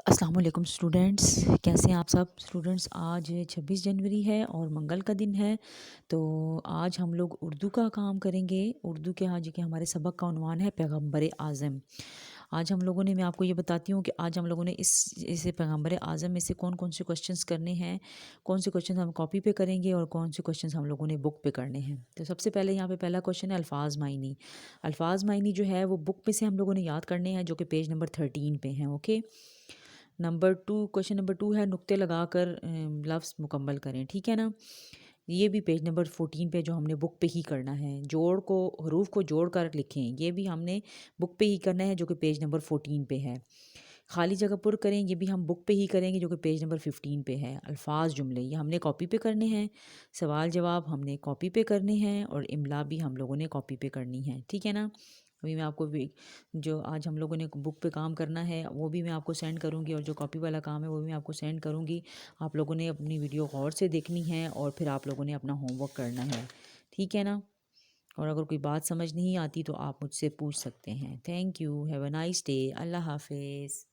السلام علیکم اسٹوڈینٹس، کیسے ہیں آپ سب اسٹوڈینٹس؟ آج 26 جنوری ہے اور منگل کا دن ہے، تو آج ہم لوگ اردو کا کام کریں گے۔ اردو کے آج کے ہمارے سبق کا عنوان ہے پیغمبر اعظم۔ آج ہم لوگوں نے، میں آپ کو یہ بتاتی ہوں کہ آج ہم لوگوں نے اس پیغمبر اعظم میں سے کون کون سے کوشچنس کرنے ہیں، کون سے کوشچنس ہم کاپی پہ کریں گے اور کون سے کوشچنس ہم لوگوں نے بک پہ کرنے ہیں۔ تو سب سے پہلے یہاں پہ پہلا کوشچن ہے الفاظ معنی۔ الفاظ معنی جو ہے وہ بک پہ سے ہم لوگوں نے یاد کرنے ہیں، جو کہ پیج نمبر 13 پہ ہیں۔ اوکے، کوشچن نمبر 2 ہے نقطے لگا کر لفظ مکمل کریں، ٹھیک ہے نا؟ یہ بھی پیج نمبر 14 پہ جو ہم نے بک پہ ہی کرنا ہے۔ حروف کو جوڑ کر لکھیں، یہ بھی ہم نے بک پہ ہی کرنا ہے، جو کہ پیج نمبر 14 پہ ہے۔ خالی جگہ پر کریں، یہ بھی ہم بک پہ ہی کریں گے، جو کہ پیج نمبر 15 پہ ہے۔ الفاظ جملے یہ ہم نے کاپی پہ کرنے ہیں، سوال جواب ہم نے کاپی پہ کرنے ہیں، اور املا بھی ہم لوگوں نے کاپی پہ کرنی ہے، ٹھیک ہے نا؟ ابھی میں آپ کو جو آج ہم لوگوں نے بک پہ کام کرنا ہے وہ بھی میں آپ کو سینڈ کروں گی، اور جو کاپی والا کام ہے وہ بھی میں آپ کو سینڈ کروں گی۔ آپ لوگوں نے اپنی ویڈیو غور سے دیکھنی ہے اور پھر آپ لوگوں نے اپنا ہوم ورک کرنا ہے، ٹھیک ہے نا؟ اور اگر کوئی بات سمجھ نہیں آتی تو آپ مجھ سے پوچھ سکتے ہیں۔ Thank you, have a nice day, اللہ حافظ۔